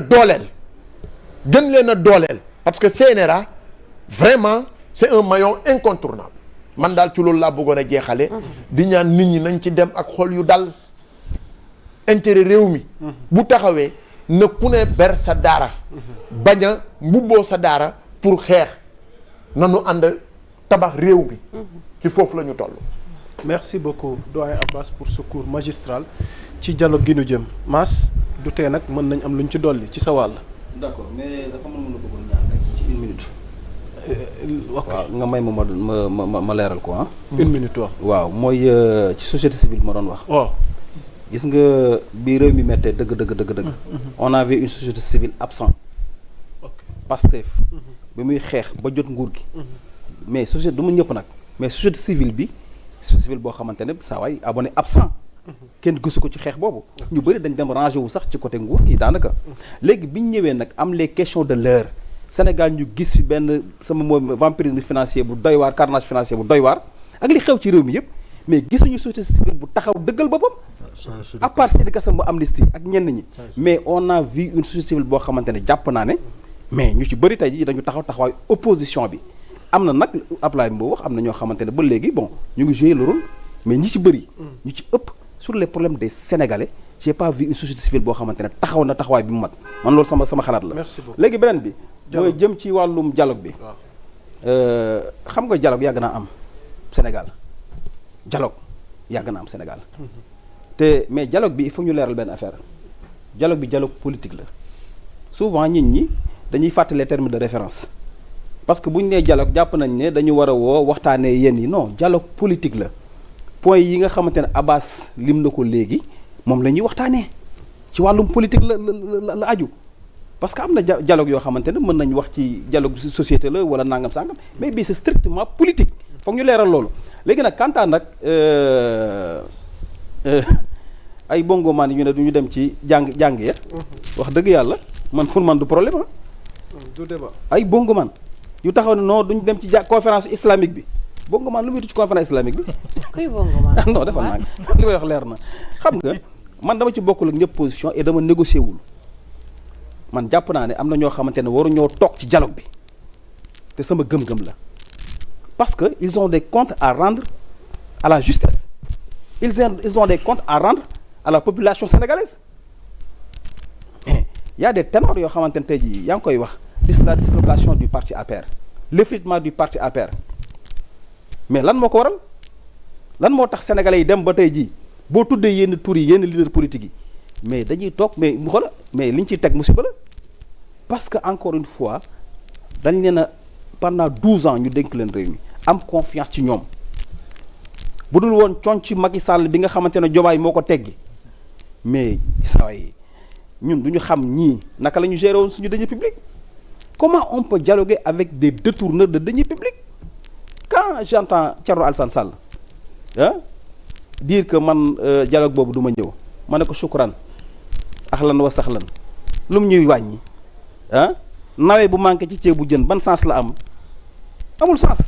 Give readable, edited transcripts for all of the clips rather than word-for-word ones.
dooleel gën leen a dooleel parce que CNRA vraiment c'est un maillon incontournable man daal ci loolu laa bëggoon a jeexale di ñaan nit ñi nañ ci dem ak xol yu dal intérêt réew mi bu taxawee na ku ne ber sa daara bañ a mbubboo sa daara pour xeex nanu ànd tabax réew mi ci foofu la ñu toll. merci beaucoup doyen Abbas pour ce cours magistral ci dialogue gi nu jëm Mass du tee nag mën nañ am lu ñu ci dolli ci sa wàll. d'accord mais dafa mën a bëggoon ñaan rek ci une minute. ok waaw nga may ma leeral ko ah. une minute wax. waaw mooy ci société civile ma doon wax. waaw. gis nga bi réew mi méttee dëgg. on avait une société civile absente. ok Pastef bi muy xeex ba jot nguur gi. mais société du mu ñëpp nag mais société civile bi société civile boo xamante ne saa waay abonné absent. kenn gisu ko ci xeex boobu. ñu bëri dañ dem rangé wu sax ci côté nguur gi daanaka. léegi bi ñu ñëwee nag am les questions de l'heure Sénégal ñu gis fi benn sama moom vampirisme financier bu doy waar carnage financier bu doy waar ak li xew ci réew mi yëpp mais gisuñu société civile bu taxaw dëggal boppam. à part Seydi Gassama bu Amnesty ak ñenn ñi. mais on a vu une société civile boo xamante ne jàpp naa ne mais ñu ci bëri tey jii dañu taxawaay opposition bi am na nag Ablaye Mbow wax am na ñoo xamante ne ba léegi bon ñu ngi jouer le rôle mais ñi ci bëri. ñu ci ëpp sur les problèmes des Sénégalais j'ai pas vu une société civile boo xamante ne taxaw na taxawaay bi mu mat man loolu sama xalaat la. merci beaucoup léegi beneen bi. mooy jëm ci wàllum dialogue bi. xam nga dialogue yàgg naa am Sénégal dialogue yàgg na am Sénégal. te mais dialogue bi il faut ñu leeral benn affaire dialogue bi dialogue politique la souvent nit ñi dañuy fàtte les termes de référence parce que bu ñu nee dialogue jàpp nañ ne dañu war a woo waxtaanee yéen yi non dialogue politique la point yi nga xamante ne Abbas lim na ko léegi moom la ñuy waxtaanee ci wàllum politique la aju parce que am na dialogue yoo xamante ne mën nañ wax ci dialogue société la wala nangam sangam mais bii c'est strictement politique foog ñu leeral loolu léegi nag kantaan nag ay bongomaan yi ñu ne du ñu dem ci jàng ya wax dëgg yàlla man pour man du problème ah. du débat ay bongomaan yu taxaw ne non duñ dem ci conférence islamique bi bongomaan lu muy ci conférence islamique bi. kuy bongomaan non defal naa li may wax leer na xam nga man dama ci bokkul ak ñëpp position et dama négocier wul man jàpp naa ne am na ñoo xamante ne waru ñoo toog ci dialogue bi te sama gëm-gëm la parce que ils ont des comptes à rendre à la justice. Ils ont des comptes à rendre à la population sénégalaise mais il y a des ténors yoo xamante ne tey jii yaa ngi koy wax la dislocation du parti APR l'effritement du parti APR mais lan moo ko waral lan moo tax sénégalais yi dem ba tey jii boo tuddee yenn tur yi yenn leader politique yi mais dañuy toog mais mu xola mais li ñu ciy teg musiba la parce que encore une fois dañ leen a pendant 12 ans ñu dénk leen réew mi am confiance ci ñoom bu dul woon coon ci Macky Sall bi nga xamante ne Diomaye moo ko teggi mais saa yi ñun du ñu xam ñii naka la ñu gérer woon suñu deniers publics comment on peut dialoguer avec des détourneurs de deniers publics quand j'entends Thierno Alassane Sall dire que man dialogue boobu du ma ñëw ma ne ko shukran ahlan wa sahlan lu mu ñuy wàññi nawee bu manqué ci ceebu jën ban sens la am amul sens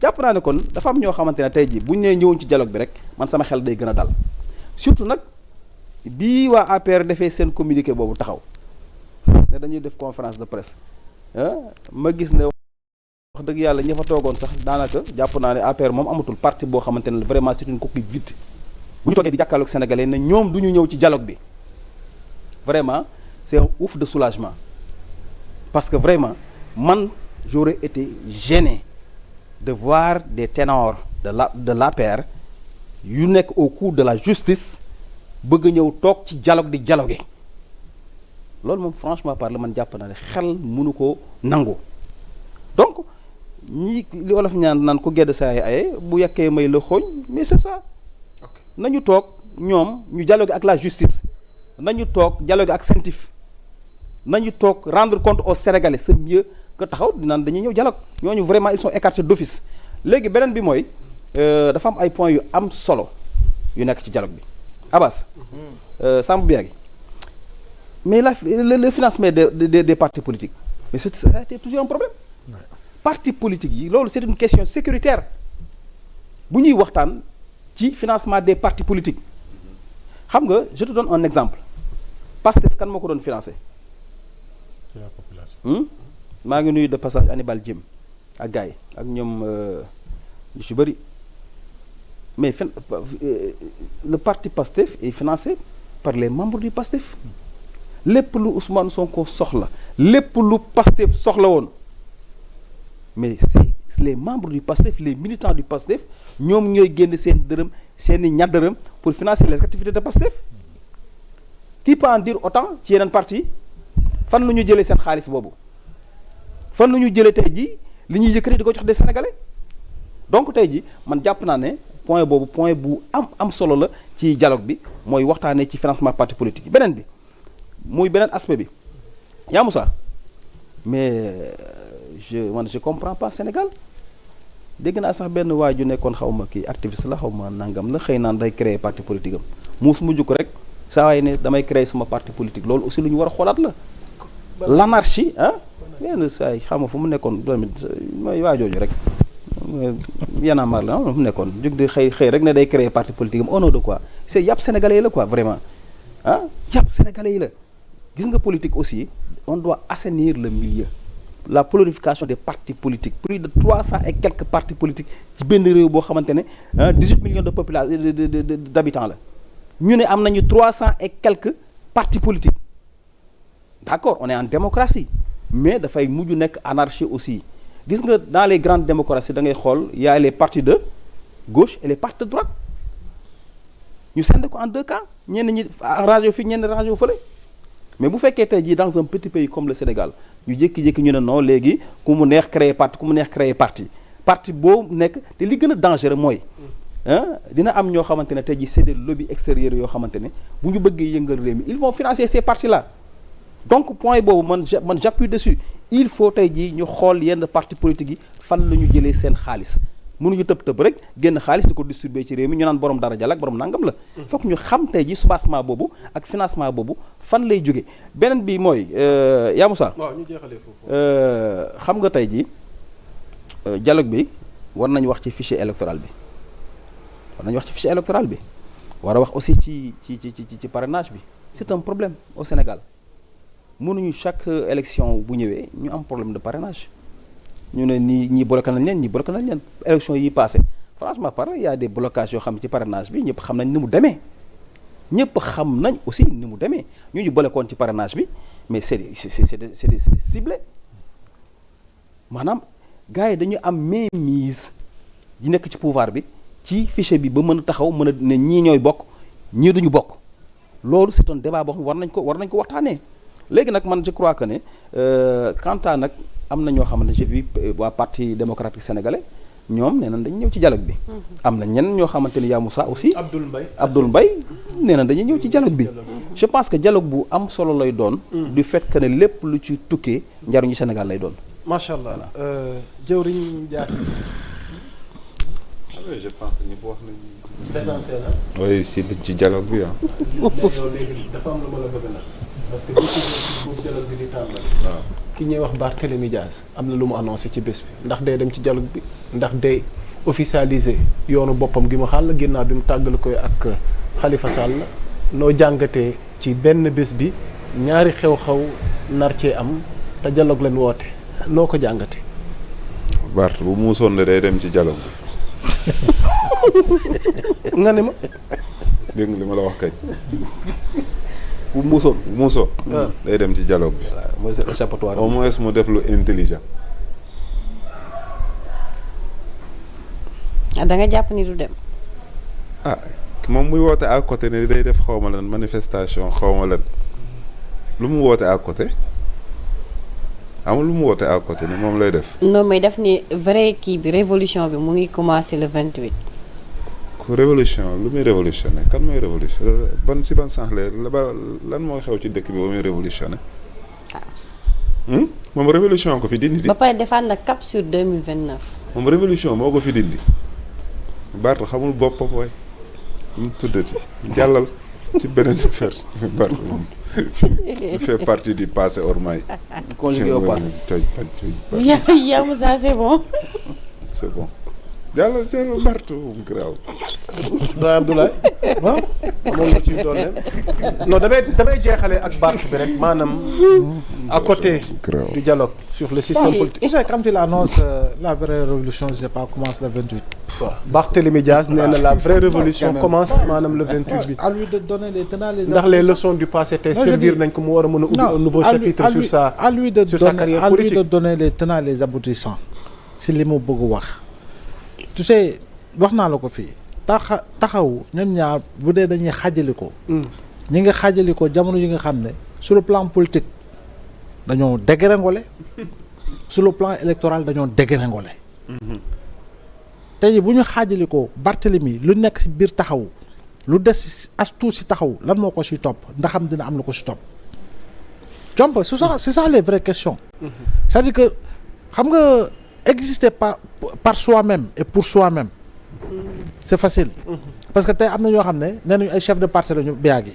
jàpp naa ne kon dafa am ñoo xamante ne tey jii bu ñu nee ñëwoon ci dialogue bi rek man sama xel day gën a dal surtout nag bii waa APR defee seen communiqué boobu taxaw ne dañuy def conférence de presse ma gis ne wax dëgg yàlla ña fa toogoon sax daanaka jàpp naa ne APR moom amatul parti boo xamante ne vraiment c'est une coquille vide bu ñu toogee di jàkkaarloog sénégalais ne ñoom du ñu ñëw ci dialogue bi vraiment c'est un ouf de soulagement parce que vraiment man j'aurais été gêné de voir des ténors de l'APR yu nekk au cours de la justice bëgg ñëw toog ci dialogue di dialoguer loolu moom franchement parle man jàpp naa ne xel mënu ko nangu donc ñii li olof ñaan naan ko gedd saa yi aye bu yekkee may la xooñ mais c'est ça nañu toog ñoom ñu dialoguer ak la justice nañu toog dialoguer ak CENTIF nañu toog rendre compte aux Sénégalais c'est mieux que taxaw dinaan dañuy ñëw dialogue ñooñu vraiment ils sont écartés d'office léegi beneen bi mooy dafa am ay points yu am solo yu nekk ci dialogue bi Abbas Samb Biagui mais le financement des partis politiques mais ça a été toujours un problème partis politiques yi loolu c'est une question sécuritaire bu ñuy waxtaan ci financement des partis politiques xam nga je te donne un exemple Pastef kan moo ko doon financé c'est la population. maa ngi nuyu de passage Hannibal Djim ak gars yi ak ñoom ñu ci bëri mais le parti PASTEF est financé par les membres du PASTEF lépp lu Ousmane Sonko soxla lépp lu PASTEF soxla woon mais c'est les membres du PASTEF les militants du PASTEF ñoom ñooy génn seen dërëm seeni ñaar dërëm pour financer les activités de PASTEF qui peut en dire autant ci yeneen parti fan la ñu jëlee seen xaalis boobu fan la ñu jëlee tey jii li ñuy yëkkati di ko jox des Sénégalais donc tey jii man jàpp naa ne point boobu point bu am solo la ci dialogue bi mooy waxtaanee ci financement parti politique yi beneen bi muy beneen aspect bi yaa Moussa mais je comprends pas Sénégal dégg naa sax benn waa ju nekkoon xaw ma kii activiste la xaw ma nangam la xëy naan day créer parti politique am muus mujj ko rek saa waay ne damay créer sama parti politique loolu aussi lu ñu war a xoolaat la l'anarchie ah yenn saa yi xam nga fu mu nekkoon tamit mooy waa jooju rek Y'en a marre la fu mu nekkoon jóg di xëy rek ne day créer parti politique am au nom de quoi c'est yàpp sénégalais yi la quoi vraiment ah yàpp sénégalais yi la gis nga politique aussi on doit assainir le milieu la polarification des partis politiques plus de 300 et quelques partis politiques ci benn réew boo xamante ne 18 millions de population d'habitants la ñu ne am nañu 300 et quelques partis politiques d'accord on est en démocratie mais dafay mujj nekk anarchie aussi gis nga dans les grandes démocraties da ngay xool y a les partis de gauche et les partis de droite ñu send ko en deux cas ñenn ñi rangé fii ñenn rangé wu fële mais bu fekkee tey jii dans un petit pays comme le Sénégal ñu jékki-jékki ñu ne non léegi ku mu neex créer parti ku mu neex créer parti boobu nekk te li gën a dangereux mooy dina am ñoo xamante ne tey jii c'est des lobbies extérieurs yoo xamante ne bu ñu bëggee yëngal réew mi ils vont financer ces partis là donc point boobu man j'appuie dessus il faut tey jii ñu xool yenn parti politique yi fan la ñu jëlee seen xaalis mënuñu tëb rek génn xaalis di ko distribuer ci réew mi ñu naan borom dara jàll ak borom nangam la. foog ñu xam tey jii soubassement boobu ak financement boobu fan lay jóge beneen bi mooy yaa Moussa. waaw ñu jeexalee foofu. xam nga tey jii dialogue bi war nañu wax ci fichier électoral bi war a wax aussi ci parrainage bi c'est un problème au Sénégal mënuñu chaque élection bu ñëwee ñu am problème de parrainage. ñu ne ñii bloqué nañ leen élection yi passé franchement parlé y a des blocages yoo xam ne ci parrainage bi ñëpp xam nañ ni mu demee ñëpp xam nañ aussi ni mu demee ñu bloqué woon ci parrainage bi mais c'est des ciblés maanaam gars yi dañu am mainmise yi nekk ci pouvoir bi ci fichier bi ba mën a taxaw mën a ne ñii ñooy bokk ñii duñu bokk loolu c'est un débat boo xam war nañ ko waxtaanee léegi nag man je crois que ne quant à nag am na ñoo xamante ne j'ai vu waa parti démocratique sénégalais ñoom nee nañ dañuy ñëw ci dialogue bi. am na ñenn ñoo xamante ni yaa Moussa aussi. Abdoul Mbaye nee na dañuy ñëw ci dialogue bi. je pense que dialogue bu am solo lay doon. du fait que ne lépp lu ci tukkee njariñu Sénégal lay doon. macha allah jëwriñ Dia Sy. oui je pense que ñëpp wax nañu. l'essentiel oui ci dialogue bi ah. léegi dafa am lu ma la bëgg na parce que bu dialogue bi di tàmbali. waaw. ki ñuy wax Barthélémy Dias am na lu mu annoncé ci bés bi ndax day dem ci dialogue bi ndax day officialiser yoonu boppam gi mu xàll ginnaaw bi mu tàggal koy ak Khalifa Sall noo jàngatee ci benn bés bi ñaari xew-xew nar cee am te dialogue leen woote noo ko jàngatee. Bart bu muusoon la day dem ci dialogue bi. nga ne ma. dégg nga li ma la wax kañ. bu muusoon day dem ci dialogue bi. mooy c'est échappatoire. au moins mu def lu intelligent. da nga jàpp ni du dem. ah moom muy woote à côté ne day def xawma lan manifestation xawma lan lu mu woote à côté amul lu mu woote à côté ne moom lay def. non mais def ni vrai kii bi révolution bi mu ngi commencer le 28. révolution lu muy révolutionné kan mooy révolutionné ban sens la ba lan moo xew ci dëkk bi ba muy révolutionné. moom révolution ko fi dindi. ba pare defaat na cap sur 2029. moom révolution moo ko fi dindi. Bart xamul boppam waay mu tuddati jàllal ci beneen affaire Bart il fait partie du passé ormay. conjugué au passé. yaa Moussa c'est bon. c'est bon. yàlla jàll Barth moom garaaw. doyen Abdoulaye waaw moom la ciy doole non damay jeexale ak Barth bi rek maanaam à côté Grave. du dialogue sur le système politique. tu sais quand il annonce la vraie révolution je sais pas commence le 28. waaw Barthélémy Diaz nee na la vraie révolution commence maanaam le 28 bi. à lui de donner les tenants les ndax les leçons du passé tey Non, je servir dis- nañ ko mu war a mën a ubbi non un nouveau chapitre sur sa à lui de sur sa donner carrière à lui de politique. donner les tenants les aboutissants si li mu bëgg wax. tu sais wax naa la ko fii taxaw ñoom ñaar bu dee dañuy xaajali ko. ñi nga xaajali ko jamono yi nga xam ne sur le plan politique dañoo dégringolé sur le plan électoral dañoo dégringolé. tey bu ñu xaajali ko Barthélemy lu nekk si biir taxaw lu des si as tuut si taxaw lan moo ko si topp ndax xam dina am lu ko si topp. donc c'est ça les vraies questions. c'est-à-dire que xam nga exister par soi-même et pour soi-même c'est facile. parce que tey am na ñoo xam ne nee nañu ay chef de parti lañu biyaagi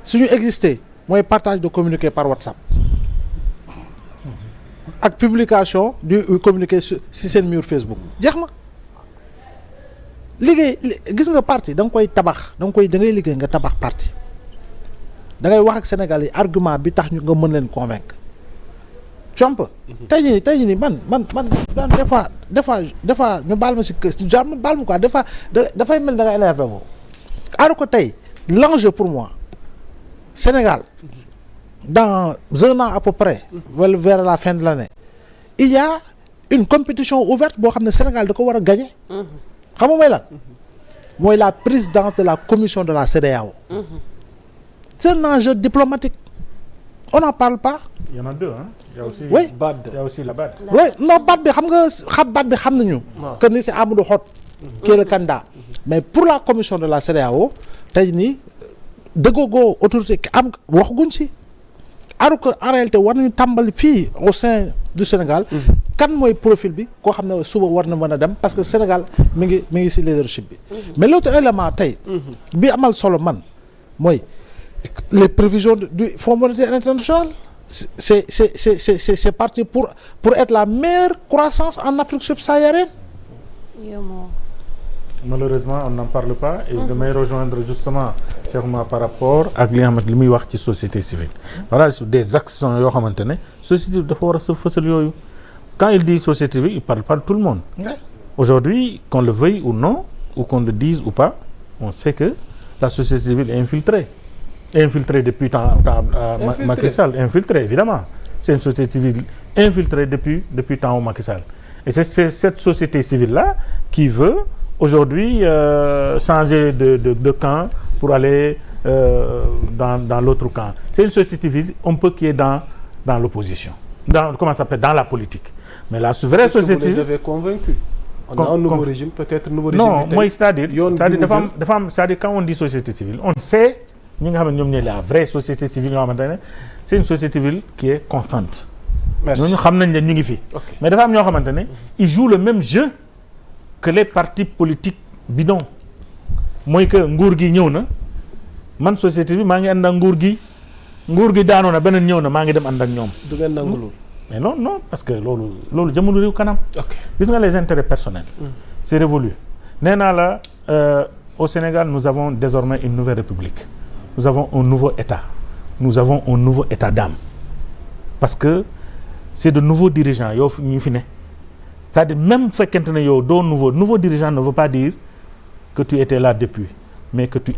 suñu exister mooy partage de communiqué par WhatsApp ak publication du communiqué si seen mur Facebook jeex na liggéey gis nga parti da nga koy tabax da ngay liggéey nga tabax parti da ngay wax ak Sénégal yi argument bi tax ñu nga mën leen convaincre comp tey jii nii man daan des fois ñu baal ma si jàmm baal ma quoi des fois dafay mel da nga énervé woo alors que tey l'enjeu pour moi Sénégal dans un an à peu près wala vers la fin de l'année il y a une compétition ouverte boo xam ne Sénégal da ko war a gagner xam nga mooy lan mooy la présidence de la commission de la CEDEAO c'est un enjeu diplomatique on n'en parle pas. Il y en a deux, hein. Il y a aussi Oui. BAD. Il y a aussi la BAD. oui non baat bi xam nga baat bi xam nañu que ni c'est Amadou Hott qui est le candidat mais pour la commission de la CEDEAO tey nii dëggoogoo autorité am waxaguñ si alors que en réalité war nañu tàmbali fii au sein du Sénégal kan mooy profil bi koo xam ne suba war na mën a dem parce que Sénégal mi ngi si leadership bi mais l'autre élément tey bi amal solo man mooy les prévisions du Fonds monétaire international c'est parti pour être la meilleure croissance en Afrique subsaharienne. Malheureusement on n'en parle pas et damay rejoindre justement Cheikh Oumar par rapport ak li nga xamante li muy wax ci société civile voilà sur des actions yoo xamante ne société civile dafa war a sa fësal yooyu quand il dit société civile il parle pas de tout le monde aujourd'hui qu'on le veuille ou non ou qu'on le dise ou pas on sait que la société civile est infiltrée depuis Macky Sall infiltrée évidemment c'est une société civile infiltrée depuis temps Macky Sall et c'est cette société civile là qui veut aujourd'hui changer de camp pour aller dans l'autre camp. C'est une société civile un peu qui est dans l'opposition. Comment ça s'appelle? Dans la politique. Mais la vraie société... Vous les avez convaincus. On a un nouveau régime, peut-être nouveau régime. Non, moi c'est-à-dire quand on dit société civile, on sait la vraie société civile, c'est une société civile qui est constante. Merci. Mais ils jouent le même jeu que les partis politiques bidons. Moi que nguur gi ñëw na man société bi maa ngi ànd ak nguur gi daanoo na beneen ñëw na maa ngi dem ànd ak ñoom. du ngeen nangu loolu. mais non parce que loolu jamono réew kanam. gis nga les intérêts personnels. c'est révolu. nee naa la au Sénégal nous avons désormais une nouvelle république. nous avons un nouveau état. nous avons un nouveau état d'âme. parce que c'est de nouveaux dirigeants yoo ñu fi ne. c'est-à-dire même fekkente ne yow doo nouveau dirigeant ne veut pas dire que tu étais là depuis mais que tu